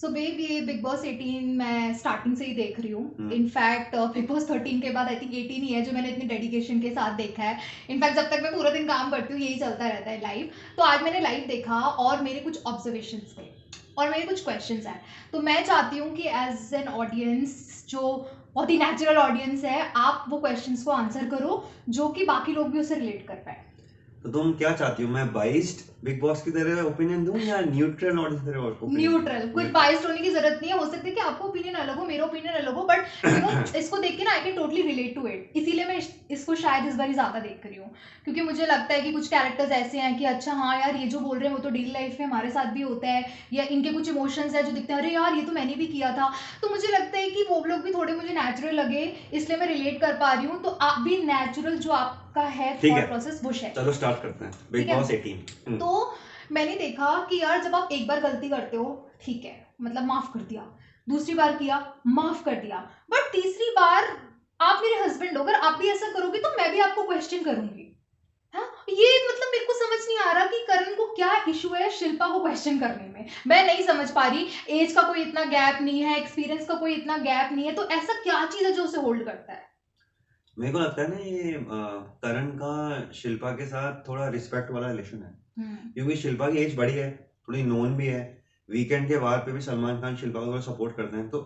सो babe ये big boss 18 मैं starting से ही देख रही हूँ। हम्म। इनफैक्ट बिग बॉस 13 के बाद आई थिंक 18 ही है जो मैंने इतनी डेडिकेशन के साथ देखा है। इनफैक्ट जब तक मैं पूरा दिन काम करती हूँ यही चलता रहता है लाइव। तो आज मैंने लाइव देखा और मेरे कुछ ऑब्जर्वेशंस थे और मेरे कुछ क्वेश्चंस हैं। तो मैं चाहती हूँ कि एज एन ऑडियंस जो बहुत ही नेचुरल ऑडियंस है आप वो क्वेश्चंस को आंसर करो जो कि बाकी लोग भी उसे रिलेट कर पाए। तो तुम क्या चाहती हो, मैं बाइस्ड बिग बॉस की तरह ओपिनियन दूं या न्यूट्रल ऑडियंस की तरह ओपिनियन दूं? न्यूट्रल, कुछ बाइस्ड होने की जरूरत नहीं है। हो सकता है कि आपको ओपिनियन अलग हो, मेरा ओपिनियन अलग हो, बट इसको देख के ना I can totally relate to it. इसीलिए मैं इसको शायद इस बार ज्यादा देख रही हूँ, क्योंकि मुझे लगता है कि कुछ कैरेक्टर्स ऐसे हैं कि अच्छा हाँ यार ये जो बोल रहे हैं वो तो डेली लाइफ में हमारे साथ भी होता है, या इनके कुछ इमोशंस है जो दिखते हैं अरे यार ये तो मैंने भी किया था। तो मुझे लगता है कि वो लोग भी थोड़े मुझे नेचुरल लगे, इसलिए मैं रिलेट कर पा रही हूँ। तो आप भी नेचुरल जो आपका है ठीक थॉट है, प्रोसेस वो शेयर चलो करिए। स्टार्ट करते हैं ठीक बिग है। बॉस 18। तो मैंने देखा कि यार जब आप एक बार गलती करते हो ठीक है, मतलब माफ कर दिया, दूसरी बार किया माफ कर दिया, बट तीसरी बार आप मेरे हस्बैंड हो, अगर आप भी ऐसा करोगे तो मैं भी आपको क्वेश्चन करूंगी। हाँ, ये मतलब मेरे को समझ नहीं आ रहा कि करण को क्या इशू है शिल्पा को क्वेश्चन करने में। मैं नहीं समझ पा रही। एज का कोई इतना गैप नहीं है, एक्सपीरियंस का कोई इतना गैप नहीं है, तो ऐसा क्या चीज है जो उसे होल्ड करता है। मेरे को लगता है ना ये करण का शिल्पा के साथ थोड़ा रिस्पेक्ट वाला रिलेशन है, क्योंकि शिल्पा की एज बड़ी है, थोड़ी नोन भी है। वीकेंड के वार पे भी सलमान खान शिल्पा को थोड़ा सपोर्ट करते हैं, तो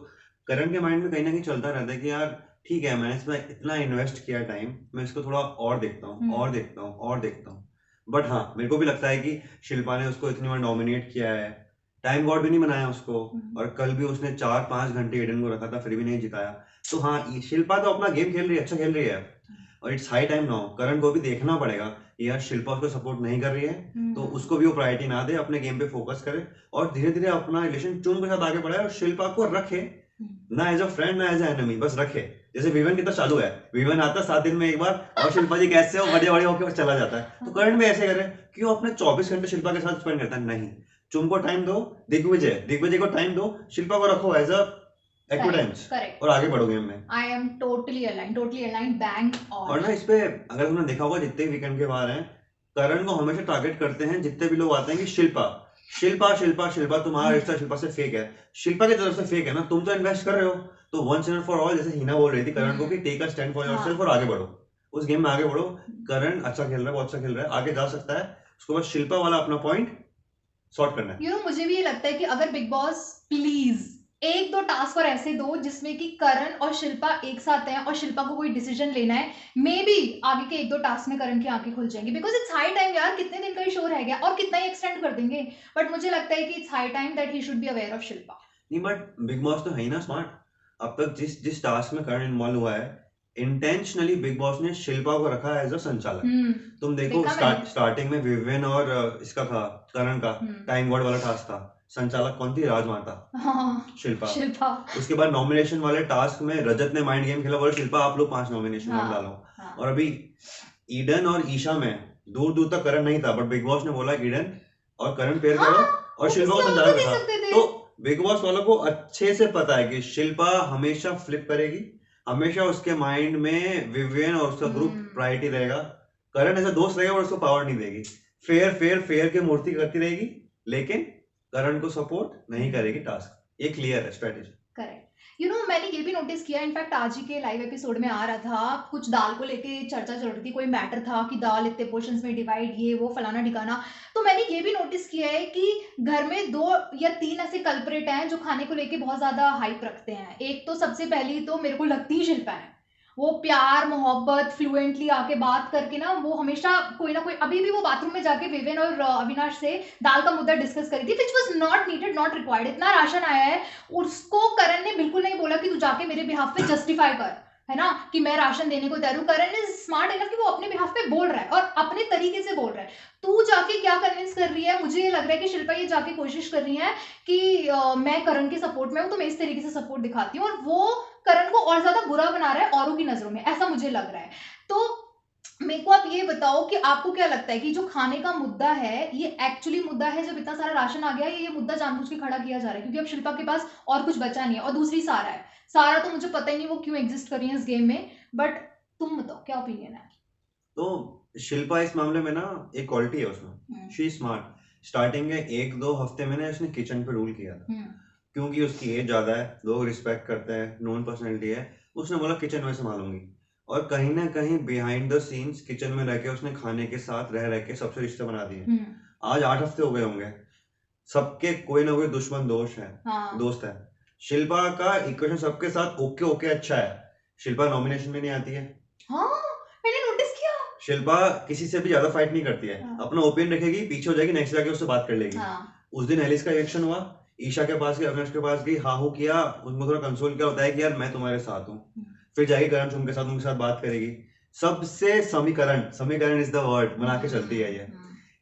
करण के माइंड में कहीं ना कहीं चलता रहता है कि यार ठीक है, मैंने इसमें इतना इन्वेस्ट किया टाइम, मैं इसको थोड़ा और देखता हूँ और देखता हूँ और देखता हूँ। बट हाँ, मेरे को भी लगता है कि शिल्पा ने उसको इतनी बार डोमिनेट किया है, टाइम गॉड भी नहीं बनाया उसको, और कल भी उसने 4-5 घंटे एडन को रखा था फिर भी नहीं जिताया। तो हाँ, शिल्पा तो अपना गेम खेल रही है, अच्छा खेल रही है, और इट्स हाई टाइम नाउ करण को भी देखना पड़ेगा कि यार शिल्पा उसको सपोर्ट नहीं कर रही है, तो उसको भी वो प्रायोरिटी ना दे, अपने गेम पे फोकस करे और धीरे धीरे अपना रिलेशन चुन के साथ आगे बढ़ाए और शिल्पा को रखे, ना एज अ फ्रेंड ना एज अ एनिमी, बस रखे। जैसे विवन कितना चालू है, विवन आता है 7 दिन में एक बार और शिल्पा जी कैसे हो, बड़े बड़े होकर चला जाता है। तो करण भी ऐसे करे, क्यों अपने 24 घंटे शिल्पा के साथ स्पेंड करता है? नहीं, चुम को टाइम दो, दिग्विजय दिग्विजय को टाइम दो, शिल्पा को रखो एज अ एक्विडेंस करेक्ट। और आगे बढ़ो गेम में। I am totally align bang और ना इस पे अगर तुमने देखा होगा, जितने वीकेंड के बाहर हैं, करण को हमेशा टारगेट करते हैं जितने भी लोग आते हैं कि शिल्पा शिल्पा शिल्पा शिल्पा, तुम्हारा रिश्ता शिल्पा से फेक है, शिल्पा की तरफ से फेक है ना, तुम तो इन्वेस्ट कर रहे हो। तो वंस एंड फॉर ऑल, जैसे हिना बोल रही थी करण को कि take a stand for yourself और आगे बढ़ो, उस गेम में आगे बढ़ो। करण अच्छा खेल रहा है, बहुत अच्छा खेल रहा है, आगे जा सकता है, उसको बस शिल्पा वाला अपना पॉइंट सॉर्ट करना है। मुझे भी ये लगता है कि अगर बिग बॉस प्लीज एक दो टास्क और ऐसे दो जिसमें कि करण और शिल्पा एक साथ हैं और शिल्पा को कोई डिसीजन लेना है, मे बी आगे के एक दो टास्क में करण की आंखें खुल जाएंगी, बिकॉज इट्स हाई टाइम यार, कितने दिन का ही शो रह गया और कितना ही एक्सटेंड कर देंगे। बट मुझे लगता है कि it's high time that he should be aware of Shilpa. नहीं, बट बिग बॉस तो है ही ना स्मार्ट। अब तक जिस जिस टास्क में करण इन्वॉल्व हुआ है, इंटेंशनली बिग बॉस ने शिल्पा को रखा है एज अ संचालक। तुम देखो, स्टार्टिंग में विवेन और इसका था, करण का टाइम गॉड वाला टास्क था, संचालक कौन थी? राजमाता। हाँ, शिल्पा। उसके बाद नॉमिनेशन वाले टास्क में रजत ने माइंड गेम खेला, बोला शिल्पा आप लोग 5 नॉमिनेशन नाम डालो। और अभी ईडन और ईशा में दूर दूर तक करण नहीं था, बट बिग बॉस ने बोला ईडन और करण पेयर करो, और शिल्पा को संचालक रखा। तो बिग बॉस वालों को अच्छे से पता है कि शिल्पा हमेशा फ्लिप करेगी, हमेशा उसके माइंड में विवियन और उसका ग्रुप प्रायोरिटी रहेगा, करण ऐसा दोस्त रहेगा और उसको पावर नहीं देगी, फेयर फेयर फेयर की मूर्ति करती रहेगी, लेकिन करण को सपोर्ट नहीं करेगी टास्क। ये क्लियर है स्ट्रेटेजी। करेक्ट। मैंने ये भी नोटिस किया, इनफैक्ट आज ही के लाइव एपिसोड में आ रहा था, कुछ दाल को लेके चर्चा चल रही थी, कोई मैटर था कि दाल इतने पोर्शंस में डिवाइड, ये वो फलाना ठिकाना। तो मैंने ये भी नोटिस किया है कि घर में 2 या 3 ऐसे कल्प्रेट हैं जो खाने को लेके बहुत ज्यादा हाइप रखते हैं। एक तो सबसे पहली तो मेरे को लगती ही शिल्पा है। वो प्यार मोहब्बत फ्लुएंटली आके बात करके ना, वो हमेशा कोई ना कोई, अभी भी वो बाथरूम में जाके विवेन और अविनाश से दाल का मुद्दा डिस्कस करी थी, which was not needed not required. इतना राशन आया है, उसको करण ने बिल्कुल नहीं बोला कि तू जाके मेरे बिहाफ पे जस्टिफाई कर, है ना, कि मैं राशन देने को तैयार हूं। करण इज स्मार्ट इनफ कि वो अपने बिहाफ पे बोल रहा है और अपने तरीके से बोल रहा है। तू जाके क्या कन्विंस कर रही है? मुझे ये लग रहा है कि शिल्पा ये जाके कोशिश कर रही है कि मैं करण के सपोर्ट में हूं तो मैं इस तरीके से सपोर्ट दिखाती हूँ, और वो करण को और ज्यादा बुरा बना रहा है औरों की नजरों में, ऐसा मुझे लग रहा है। तो मेरे को आप ये बताओ कि आपको क्या लगता है कि जो खाने का मुद्दा है ये एक्चुअली मुद्दा है जब इतना सारा राशन आ गया, ये मुद्दा जानबूझ के खड़ा किया जा रहा है क्योंकि अब शिल्पा के पास और कुछ बचा नहीं है? और दूसरी सारा है, सारा तो मुझे पता ही नहीं वो क्यों एग्जिस्ट कर रही है इस गेम में, बट तुम बताओ क्या ओपिनियन है। तो शिल्पा इस मामले में ना एक क्वालिटी है उसमें, शी स्मार्ट। स्टार्टिंग के 1-2 हफ्ते में ना उसने किचन पे रूल किया था, क्योंकि उसकी एज ज्यादा है, लोग रिस्पेक्ट करते हैं, नोन पर्सनैलिटी है, उसने बोला किचन में संभालूंगी। और कहीं ना कहीं बिहाइंड द सीन्स किचन में रह के उसने खाने के साथ रह रह के सबसे रिश्ते बना दिए। आज 8 हफ्ते हो गए होंगे, सबके कोई ना कोई दुश्मन दोस्त है। शिल्पा का इक्वेशन सबके साथ ओके ओके अच्छा है। शिल्पा नॉमिनेशन में नहीं आती है। हाँ, मैंने नोटिस किया। शिल्पा किसी से भी ज्यादा फाइट नहीं करती है, अपना ओपिनियन रखेगी, पीछे हो जाएगी, नेक्स्ट जाके उससे बात कर लेगी। उस दिन एलिस का इलेक्शन हुआ, ईशा के पास गई, अविनाश के पास गई, हाँ किया, उनको थोड़ा कंसोल किया, बताया कि यार मैं तुम्हारे साथ हूँ। फिर जाएगी करण उनके साथ बात करेगी। सबसे समीकरण इज द वर्ड बना के चलती है ये।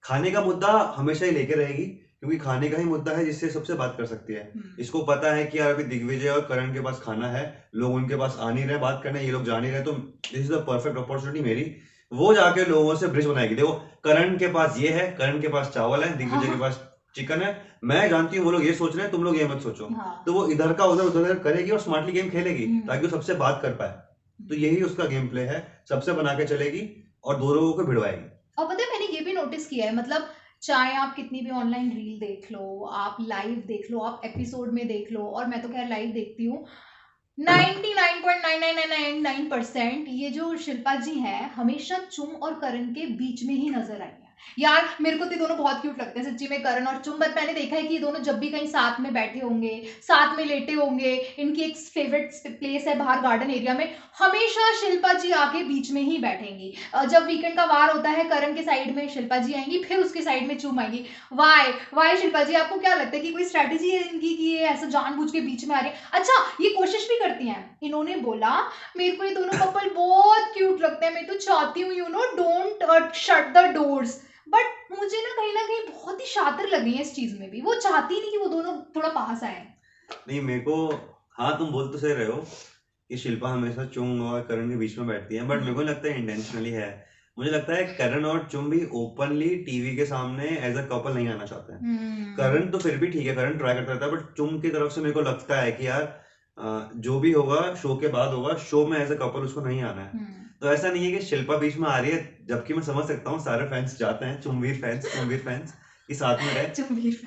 खाने का मुद्दा हमेशा ही लेके रहेगी, क्योंकि खाने का ही मुद्दा है जिससे सबसे बात कर सकती है। इसको पता है कि यार अभी दिग्विजय और करण के पास खाना है, लोग उनके पास आ नहीं रहे बात करने, ये लोग जा नहीं रहे, तो this is the perfect opportunity मेरी। वो जाके लोगों से ब्रिज बनाएगी। देखो करण के पास ये है, करण के पास चावल है, दिग्विजय के पास चिकन है, मैं जानती हूँ वो लोग ये सोच रहे हैं, तुम लोग ये मत सोचो। तो वो इधर का उधर उधर करेगी और स्मार्टली गेम खेलेगी ताकि वो सबसे बात कर पाए। तो यही उसका गेम प्ले है, सबसे बना के चलेगी और दो लोगों को भिड़वाएगी। और पता है मैंने ये भी नोटिस किया है, मतलब चाहे आप कितनी भी ऑनलाइन रील देख लो, आप लाइव देख लो, आप एपिसोड में देख लो, और मैं तो खैर लाइव देखती हूँ, 99.9999% ये जो शिल्पा जी हैं हमेशा चुम और करण के बीच में ही नजर आई है। यार मेरे को तो ये दोनों बहुत क्यूट लगते हैं सच्ची में, करण और चुम। बट मैंने देखा है कि ये दोनों जब भी कहीं साथ में बैठे होंगे, साथ में लेटे होंगे, इनकी एक फेवरेट प्लेस है बाहर गार्डन एरिया में, हमेशा शिल्पा जी आके बीच में ही बैठेंगी। जब वीकेंड का वार होता है, करण के साइड में शिल्पा जी आएंगी, फिर उसके साइड में चुम आएंगी। वाई शिल्पा जी, आपको क्या लगता है कि कोई स्ट्रेटेजी है इनकी कि ये ऐसा जानबूझ के बीच में आ रहे हैं? अच्छा, ये कोशिश भी करती हैं। इन्होंने बोला मेरे को ये दोनों कपल बहुत क्यूट लगते हैं, मैं तो चाहती हूँ don't shut the doors. But मुझे ना कहीं बहुत ही शातिर लगी है इस चीज में भी, वो चाहती नहीं कि वो दोनों थोड़ा पास आए। नहीं मेरे को, हाँ तुम बोल तो सही रहे हो कि शिल्पा हमेशा चुंग और करण के बीच में बैठती है, बट मेरे को लगता है इंटेंशनली है। मुझे लगता है करण और चुम भी ओपनली टीवी के सामने एज अ कपल नहीं आना चाहते हैं। करण तो फिर भी ठीक है, करण ट्राई करता रहता है, बट चुम की तरफ से मेरे को लगता है कि यार जो भी होगा शो के बाद होगा, शो में एज अ कपल उसको नहीं आना है। तो ऐसा नहीं है कि शिल्पा बीच में आ रही है, जबकि मैं समझ सकता हूँ सारे फैंस जाते हैं, चुमवीर फैंस कि साथ में रहे,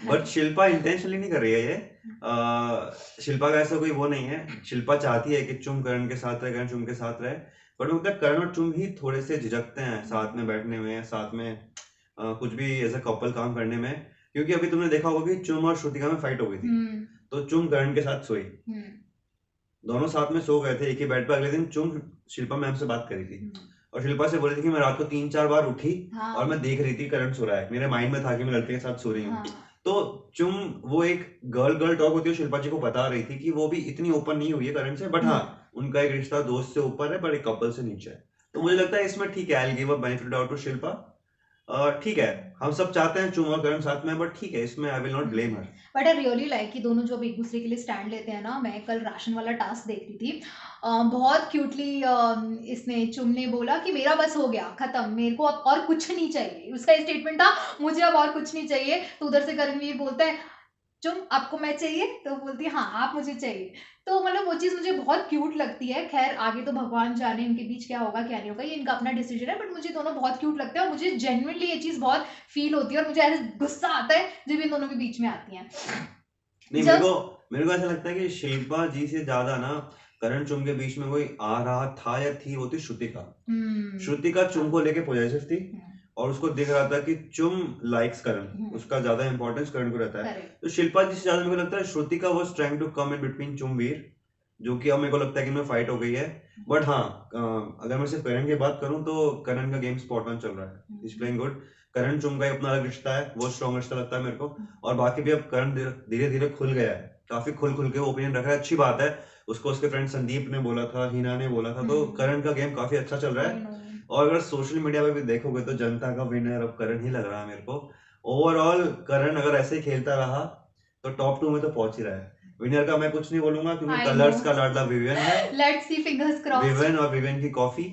बट शिल्पा इंटेंशनली नहीं कर रही है ये। शिल्पा का ऐसा कोई वो नहीं है, शिल्पा चाहती है कि चुम करण के साथ रहे, करण चुम के साथ रहे, बट मुझे करण और चुम ही थोड़े से झिझकते हैं साथ में बैठने में, साथ में कुछ भी एज अ कपल काम करने में। क्योंकि अभी तुमने देखा होगा कि चुम और श्रुतिका में फाइट हो गई थी, तो चुम करण के साथ सोई, दोनों साथ में सो गए थे एक ही बेड पर। अगले दिन चुम शिल्पा मैम से बात करी थी और शिल्पा से बोली थी कि मैं रात को 3-4 बार उठी और मैं देख रही थी करण सो रहा है, मेरे माइंड में था कि मैं लड़के के साथ सो रही हूँ। तो चुम वो एक गर्ल टॉक होती है, शिल्पा जी को बता रही थी कि वो भी इतनी ओपन नहीं हुई है करण से, बट हाँ उनका एक रिश्ता दोस्त से ऊपर है, बट एक कपल से नीचे है। तो मुझे लगता है इसमें ठीक है, I will give a benefit out to Shilpa. ठीक है, हम सब चाहते हैं चुम और करण साथ में, बट ठीक है, इसमें I will not blame her. But I really like कि दोनों जब एक दूसरे के लिए स्टैंड लेते हैं ना। मैं कल राशन वाला टास्क देख रही थी, बहुत क्यूटली इसने चुम ने बोला कि मेरा बस हो गया खत्म, मेरे को अब और कुछ नहीं चाहिए, उसका स्टेटमेंट था मुझे अब और कुछ नहीं चाहिए। तो उधर से करणवीर बोलता है चुम आपको मैं चाहिए, तो बोलती है हाँ आप मुझे चाहिए। तो मतलब वो चीज़ मुझे बहुत क्यूट लगती है। खैर आगे तो भगवान जाने इनके बीच क्या होगा क्या नहीं होगा, ये इनका अपना डिसीजन है, बट मुझे दोनों बहुत क्यूट लगते हैं और मुझे जेन्युइनली ये चीज़ बहुत फील होती है और मुझे ऐसे गुस्सा आता है जब इन दोनों के बीच में आती हैं। नहीं मेरे को ऐसा लगता है कि शिल्पा जी से ज्यादा ना करण चुम के बीच में कोई आ रहा था या थी, वो थी श्रुतिका। श्रुतिका चुम को लेके पॉजिटिव थी और उसको दिख रहा था कि चुम लाइक्स करण, उसका ज्यादा इंपॉर्टेंस करण को रहता है। तो शिल्पा जी से ज्यादा मेरे को लगता है Shrutika was trying to come in between Chumveer, जो कि अब मेरे को लगता है कि इनमें फाइट हो गई है। बट हाँ अगर मैं सिर्फ करण की बात करूं तो करण का गेम स्पॉट ऑन चल रहा है, इज प्लेइंग गुड। करण चुम का अपना अलग रिश्ता है, वो स्ट्रॉन्ग रिश्ता लगता है मेरे को। और बाकी भी अब करण धीरे धीरे खुल गया है, काफी खुल के ओपिनियन रख रहा है, अच्छी बात है। उसको उसके फ्रेंड संदीप ने बोला था, हिना ने बोला था, तो करण का गेम काफी अच्छा चल रहा है। और अगर सोशल मीडिया पे भी देखोगे तो जनता का विनर अब करण ही लग रहा है मेरे को। ओवरऑल करण अगर ऐसे ही खेलता रहा तो टॉप 2 में तो पहुंच ही रहा है। विनर का मैं कुछ नहीं बोलूंगा क्योंकि कलर्स का लाडला विवियन है। Let's C, fingers crossed. Vivian और विवियन की कॉफी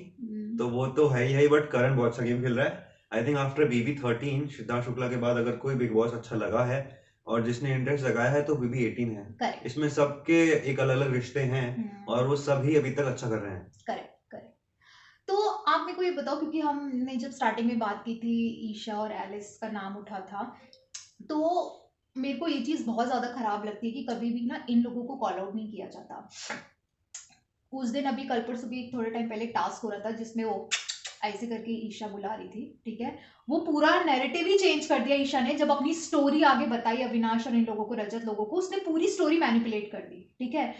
तो वो तो है ही, बट करण बहुत अच्छा गेम खेल रहा है। I think after BB13 Siddharth Shukla के बाद अगर कोई बिग बॉस अच्छा लगा है और जिसने इंटरेस्ट लगाया है तो BB18 है। Correct. इसमें सबके एक अलग अलग रिश्ते हैं और वो सभी अभी तक अच्छा कर रहे हैं। करेक्ट। तो आप मेरे को ये बताओ, क्योंकि हमने जब स्टार्टिंग में बात की थी ईशा और एलिस का नाम उठा था, तो मेरे को ये चीज बहुत ज्यादा खराब लगती है कि कभी भी ना इन लोगों को कॉल आउट नहीं किया जाता। उस दिन अभी कल परसों भी थोड़े टाइम पहले टास्क हो रहा था जिसमें वो ऐसे करके ईशा बुला रही थी, ठीक है। वो पूरा नैरेटिव ही चेंज कर दिया ईशा ने, जब अपनी स्टोरी आगे बताई अविनाश और इन लोगों को, रजत लोगों को, उसने पूरी स्टोरी मैनिपुलेट कर दी, ठीक है।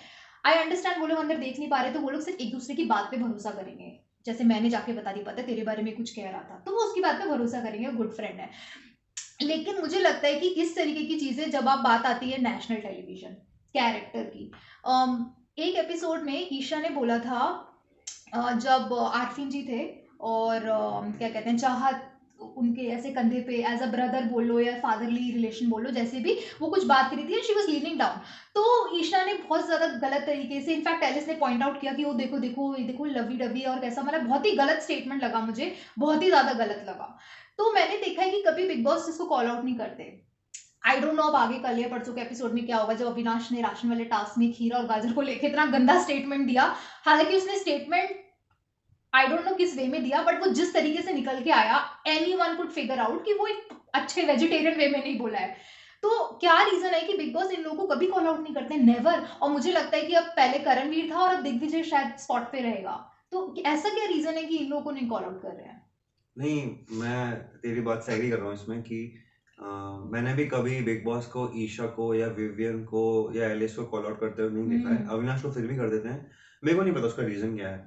आई अंडरस्टैंड वो लोग अंदर देख नहीं पा रहे, तो वो लोग सिर्फ एक दूसरे की बात पे भरोसा करेंगे। जैसे मैंने जाके बता दी, पता है तेरे बारे में कुछ कह रहा था, तो वो उसकी बात पे भरोसा करेंगे, गुड फ्रेंड है। लेकिन मुझे लगता है कि इस तरीके की चीजें, जब आप बात आती है नेशनल टेलीविजन कैरेक्टर की, एक एपिसोड में ईशा ने बोला था, जब आरफीन जी थे और क्या कहते हैं, चाहत उनके ऐसे कंधे पे एज अ ब्रदर बोल लो या फादरली रिलेशन बोल लो, जैसे भी वो कुछ बात करी थी, शी वाज लीनिंग डाउन। तो ईशा ने बहुत ज्यादा गलत तरीके से, इनफैक्ट एलिस ने पॉइंट आउट किया कि वो देखो देखो ये देखो लवी डवी और कैसा, मतलब बहुत ही गलत स्टेटमेंट लगा मुझे, बहुत ही ज्यादा गलत लगा। तो मैंने देखा है कि कभी बिग बॉस इसको कॉल आउट नहीं करते। आई डोंट नो अब आगे कल या परसों के एपिसोड में क्या होगा, जब अविनाश ने राशन वाले टास्क में खीरा और गाजर को लेकर इतना गंदा स्टेटमेंट दिया। हालांकि उसने स्टेटमेंट आई डोंट नो किस वे में दिया, बट वो जिस तरीके से निकल के आया, एनीवन कुड फिगर आउट कि वो एक अच्छे वेजिटेरियन वे में नहीं बोला है। तो क्या रीजन है कि बिग बॉस इन लोगों को कभी कॉल आउट नहीं करते, नेवर। और मुझे लगता है कि अब पहले करणवीर था और अब दिग्विजय शायद स्पॉट पे रहेगा। तो ऐसा क्या रीजन है कि इन लोगों को नहीं कॉल आउट कर रहे हैं? नहीं, मैं तेरी बात से एग्री कर रहा हूँ इसमें कि मैंने भी कभी बिग बॉस को, ईशा को या विवियन को या एलिस को कॉल आउट करते हुए नहीं देखा है। अविनाश को फिर भी कर देते हैं। मेरे को नहीं पता उसका रीजन क्या है,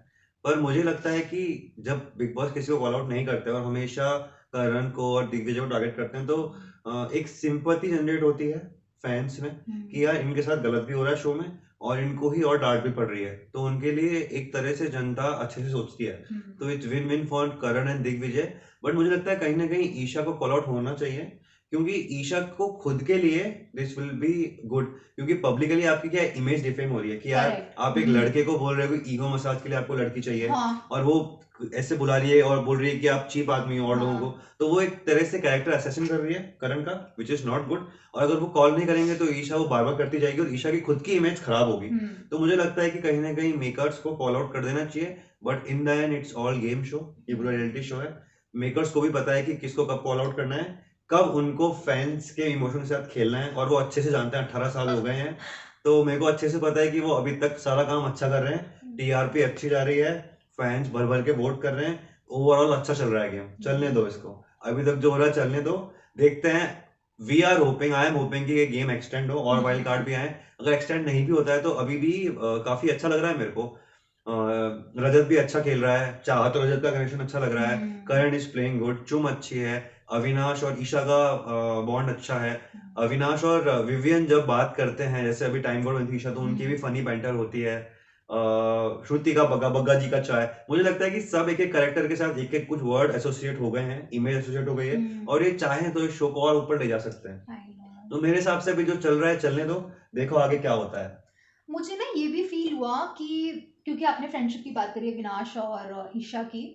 पर मुझे लगता है कि जब बिग बॉस किसी को कॉल आउट नहीं करते और हमेशा करण को और दिग्विजय को टारगेट करते हैं, तो एक सिंपैथी जनरेट होती है फैंस में कि यार इनके साथ गलत भी हो रहा है शो में और इनको ही और डांट भी पड़ रही है, तो उनके लिए एक तरह से जनता अच्छे से सोचती है। तो it's win win for Karan and Digvijay. But मुझे लगता है कहीं ना कहीं ईशा को कॉल आउट होना चाहिए, क्योंकि ईशा को खुद के लिए दिस विल बी गुड, क्योंकि पब्लिकली आपकी क्या इमेज डिफेम हो रही है कि यार Correct. आप एक लड़के को बोल रहे हो कि ईगो मसाज के लिए आपको लड़की चाहिए, हाँ और वो ऐसे बुला रही है और बोल रही है कि आप चीप आदमी हो और लोगों हाँ को, तो वो एक तरह से कैरेक्टर असेसिन कर रही है करण का, विच इज नॉट गुड। और अगर वो कॉल नहीं करेंगे तो ईशा वो बार बार करती जाएगी और ईशा की खुद की इमेज खराब होगी। तो मुझे लगता है कि कहीं ना कहीं मेकर्स को कॉल आउट कर देना चाहिए, but in the end it's all game show, ये पूरा रियलिटी शो है। मेकर्स को भी पता है कि किसको कब कॉल आउट करना है, कब उनको फैंस के इमोशन के साथ खेलना है, और वो अच्छे से जानते हैं। 18 साल हो गए हैं, तो मेरे को अच्छे से पता है कि वो अभी तक सारा काम अच्छा कर रहे हैं, टीआरपी अच्छी जा रही है, फैंस भर भर के वोट कर रहे हैं, ओवरऑल अच्छा चल रहा है गेम। चलने दो इसको, अभी तक जो हो रहा है चलने दो, देखते हैं। We are hoping, I am hoping कि ये गेम एक्सटेंड हो और वाइल्ड कार्ड भी आए। अगर एक्सटेंड नहीं भी होता है तो अभी भी काफी अच्छा लग रहा है मेरे को। रजत भी अच्छा खेल रहा है, चाहत और रजत का कनेक्शन अच्छा लग रहा है, करण इज प्लेइंग गुड, चुम अच्छी है, अविनाश और ईशा का बॉन्ड अच्छा है। अविनाश और विवियन जब बात करते हैं, जैसे अभी टाइम गॉड बनी थी ईशा, तो उनकी भी फनी बैंटर होती है। श्रुति का बग्गा बग्गा जी का चाय, मुझे लगता है कि सब एक एक कैरेक्टर के साथ एक एक कुछ वर्ड एसोसिएट हो गए हैं, इमेज एसोसिएट हो गई है, और ये चाहें तो इस शो को और ऊपर ले जा सकते हैं। तो मेरे हिसाब से अभी जो चल रहा है चलने दो, देखो आगे क्या होता है। मुझे ना ये भी फील हुआ कि, क्योंकि आपने फ्रेंडशिप की बात करी अविनाश और ईशा की,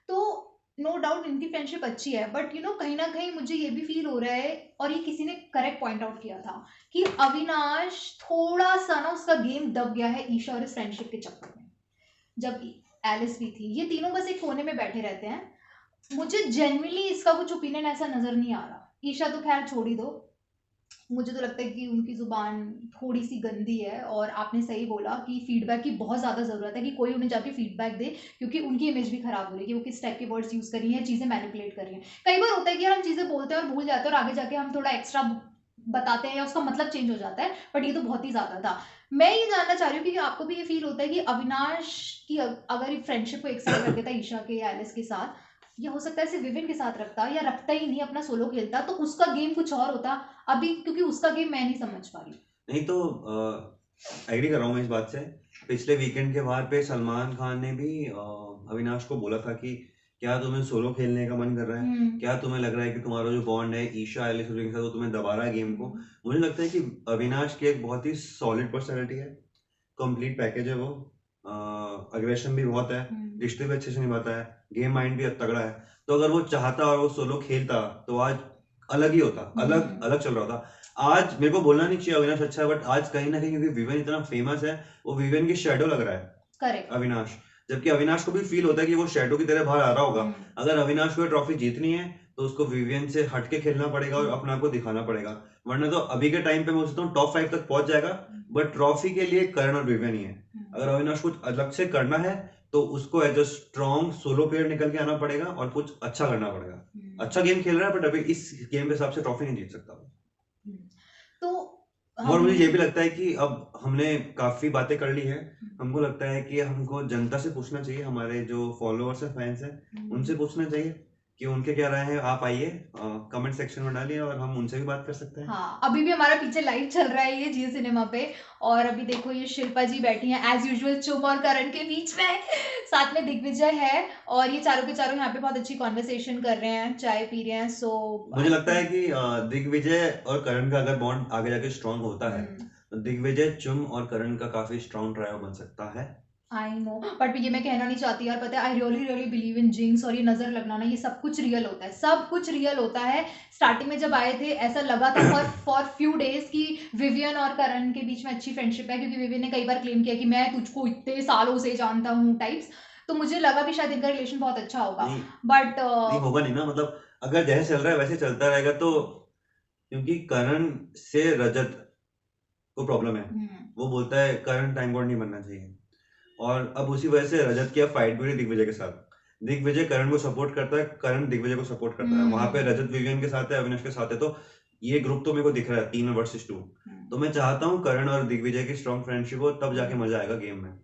तो नो डाउट इनकी फ्रेंडशिप अच्छी है, बट यू नो कहीं ना कहीं मुझे ये भी फील हो रहा है, और ये किसी ने करेक्ट पॉइंट आउट किया था, कि अविनाश थोड़ा सा ना उसका गेम दब गया है ईशा और इस फ्रेंडशिप के चक्कर में। जब एलिस भी थी, ये तीनों बस एक कोने में बैठे रहते हैं। मुझे जेन्युइनली इसका कुछ ओपिनियन ऐसा नजर नहीं आ रहा। ईशा तो खैर छोड़ ही दो, मुझे तो लगता है कि उनकी ज़ुबान थोड़ी सी गंदी है, और आपने सही बोला कि फीडबैक की बहुत ज़्यादा ज़रूरत है कि कोई उन्हें जाके फीडबैक दे, क्योंकि उनकी इमेज भी खराब हो रही है कि वो किस टाइप के वर्ड्स यूज़ कर रही हैं, चीज़ें मैनिपुलेट कर रही हैं। कई बार होता है कि यार हम चीज़ें बोलते हैं और भूल जाते हैं, और आगे जाके हम थोड़ा एक्स्ट्रा बताते हैं या उसका मतलब चेंज हो जाता है, बट ये तो बहुत ही ज़्यादा था। मैं ये जानना चाह रही हूँ कि आपको भी ये फील होता है कि अविनाश की अगर फ्रेंडशिप को एक साइड रख देता ईशा के या एलिस के साथ, या हो सकता है सिर्फ विविन के साथ रखता, या रखता ही नहीं, अपना सोलो खेलता, तो उसका गेम कुछ और होता अभी, क्योंकि उसका गेम मैं नहीं समझ पा रही। नहीं तो एग्री कर रहा हूँ मैं इस बात से। पिछले वीकेंड के वार पे सलमान खान ने भी अविनाश को बोला था कि क्या तुम्हें सोलो खेलने का मन कर रहा है, क्या तुम्हें लग रहा है कि तुम्हारा जो बॉन्ड है ईशा एलिस के साथ वो तुम्हें दबा रहा है गेम को। मुझे लगता है कि अविनाश की एक बहुत ही सॉलिड पर्सनैलिटी है, कंप्लीट पैकेज है वो, अग्रेशन भी बहुत है, रिश्ते भी अच्छे से निभाता है, गेम माइंड भी तगड़ा है। तो अगर वो चाहता और वो सोलो खेलता तो आज अलग ही होता, अलग अलग चल रहा होता। आज मेरे को बोलना नहीं चाहिए अविनाश अच्छा है, बट आज कहीं ना कहीं क्योंकि विवेन इतना फेमस है, वो विवेन की शेडो लग रहा है करेक्ट। अविनाश, जबकि अविनाश को भी फील होता है कि वो शेडो की तरह बाहर आ रहा होगा। अगर अविनाश को ट्रॉफी जीतनी है तो उसको विवियन से हटके खेलना पड़ेगा और अपने आप को दिखाना पड़ेगा। वरना तो अभी के टाइम पे मैं सोचता हूँ टॉप 5 तक पहुंच जाएगा, बट ट्रॉफी के लिए करण और विवियन ही है। अगर अविनाश कुछ अलग से करना है तो उसको as a strong solo player निकल के आना पड़ेगा और कुछ अच्छा करना पड़ेगा। अच्छा गेम खेल रहा है बट अभी इस गेम के हिसाब से ट्रॉफी नहीं जीत सकता वो। तो और मुझे ये भी लगता है कि अब हमने काफी बातें कर ली है, हमको लगता है कि हमको जनता से पूछना चाहिए, हमारे जो फॉलोअर्स है, फैंस है, उनसे पूछना चाहिए कि उनके क्या राय है। आप आइए कमेंट सेक्शन में डालिए और हम उनसे भी बात कर सकते हैं। हाँ, अभी भी हमारा पीछे लाइव चल रहा है ये जियो सिनेमा पे, और अभी देखो ये शिल्पा जी बैठी हैं एज यूजुअल चुम और करण के बीच में, साथ में दिग्विजय है, और ये चारों के चारों यहाँ पे बहुत अच्छी कॉन्वर्सेशन कर रहे हैं, चाय पी रहे हैं। सो मुझे लगता है कि दिग्विजय और करण का अगर बॉन्ड आगे जाके स्ट्रांग होता है तो दिग्विजय, चुम और करण का काफी स्ट्रांग ट्रायो बन सकता है। आई नो, बट ये मैं कहना नहीं चाहती यार, पता है I really really believe in jinx, और ये नजर लगना ना, ये सब कुछ रियल होता है, सब कुछ रियल होता है। स्टार्टिंग में जब आए थे ऐसा लगा था फॉर फ्यू डेज कि विवियन और करण के बीच में अच्छी फ्रेंडशिप है, क्योंकि विवियन ने कई बार क्लेम किया कि मैं तुझको इतने सालों से जानता हूँ टाइप्स, तो मुझे लगा भी शायद इनका रिलेशन बहुत अच्छा होगा, बट नहीं होगा नहीं ना, मतलब अगर जैसे चल रहा है वैसे चलता रहेगा तो, क्योंकि करण से रजत को प्रॉब्लम है, वो बोलता है करण टाइम बॉन्ड नहीं बनना चाहिए, और अब उसी वजह से रजत की फाइट भी हुई दिग्विजय के साथ। दिग्विजय करण को सपोर्ट करता है, करण दिग्विजय को सपोर्ट करता है, वहां पे रजत विवियन के साथ है, अविनाश के साथ है, तो ये ग्रुप तो मेरे को दिख रहा है 3 वर्सेस 2। तो मैं चाहता हूँ करण और दिग्विजय की स्ट्रॉन्ग फ्रेंडशिप हो, तब जाके मजा आएगा गेम में।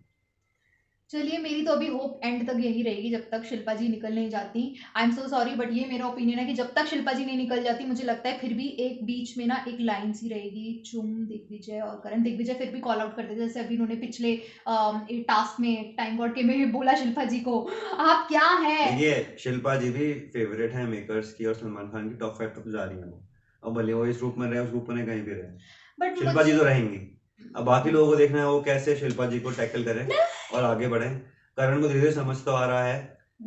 चलिए, मेरी तो अभी होप एंड तक यही रहेगी जब तक शिल्पा जी निकल नहीं जाती। I am so sorry, but ये मेरा ओपिनियन है कि जब तक शिल्पा जी नहीं निकल जाती, मुझे लगता है फिर भी एक बीच में ना एक लाइन सी रहेगी, चुम, दिग्विजय और करण। दिग्विजय फिर भी कॉल आउट करते थे, जैसे अभी उन्होंने पिछले टास्क में टाइम गॉड के में बोला शिल्पा जी को, आप क्या है। देखिए शिल्पा जी भी फेवरेट है मेकर्स की, और सलमान खान की टॉप 5 तक जा रही है वो। अब भले वो इस ग्रुप में रहे, उस ग्रुप में कहीं भी रहे, बट शिल्पा जी तो रहेंगी। अब बाकी लोगों को देखना है वो कैसे शिल्पा जी को टैकल करें और आगे बढ़े। करण को धीरे धीरे समझ तो आ रहा है,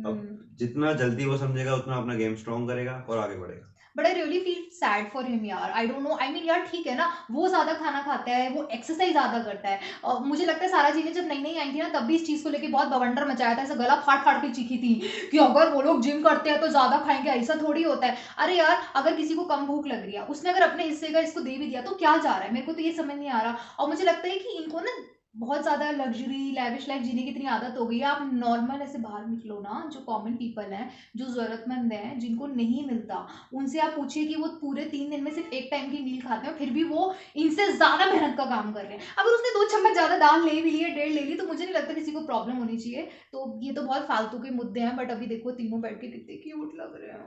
अब जितना जल्दी वो समझेगा उतना अपना गेम स्ट्रॉन्ग करेगा और आगे बढ़ेगा। But I really feel sad for him यार, I don't know, I mean यार ठीक है ना, वो ज्यादा खाना खाता है, वो एक्सरसाइज ज्यादा करता है, और मुझे लगता है सारा चीजें जब नई नई आई थी ना, तब भी इस चीज को लेके बहुत बवंडर मचाया था, ऐसा गला फाड़ फाड़ के चीखी थी कि अगर वो लोग जिम करते हैं तो ज्यादा खाएंगे, ऐसा थोड़ी होता है। अरे यार, अगर किसी को कम भूख लग रही है, उसने अगर अपने हिस्से का इसको दे भी दिया तो क्या जा रहा है, मेरे को तो ये समझ नहीं आ रहा। और मुझे लगता है कि इनको ना बहुत ज्यादा लग्जरी लैविश लाइफ जीने की इतनी आदत हो गई है। आप नॉर्मल ऐसे बाहर निकलो ना, जो कॉमन पीपल हैं, जो जरूरतमंद हैं, जिनको नहीं मिलता, उनसे आप पूछिए कि वो पूरे 3 दिन में सिर्फ एक टाइम की मील खाते हैं, फिर भी वो इनसे ज्यादा मेहनत का काम कर रहे हैं। अगर उसने 2 चम्मच ज्यादा दाल ले भी ली है, 1.5 ले ली, तो मुझे नहीं लगता किसी को प्रॉब्लम होनी चाहिए। तो ये तो बहुत फालतू के मुद्दे हैं, बट अभी देखो तीनों बैठ के कितने क्यूट लग रहे हैं।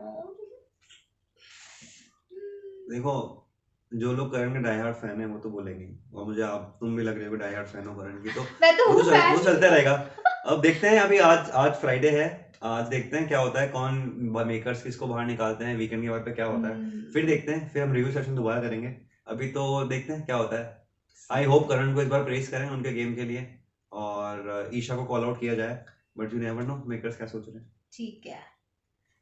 देखो जो लोग करण के डाई हार्ड फैन है वो तो बोलेंगे, और मुझे आप तुम भी लग रहे हो डाई हार्ड फैन हो करण की, तो मैं तो हूँ फैन। वो चलता रहेगा। अब देखते हैं, अभी आज फ्राइडे है, आज देखते हैं क्या होता है, कौन मेकर्स किसको बाहर निकालते हैं, वीकेंड के बाद पे क्या होता है, फिर देखते हैं, फिर हम रिव्यू सेशन दोबारा करेंगे। अभी तो देखते हैं क्या होता है। आई होप करण को इस बार प्रेस करें उनके गेम के लिए, और ईशा को कॉल आउट किया जाए, but you never know makers क्या सोच रहे हैं। ठीक है,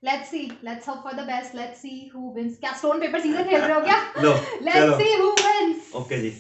let's see, let's hope for the best, let's see who wins. क्या स्टोन पेपर सीजर खेल रहे हो क्या? लो let's see who wins. Okay ji.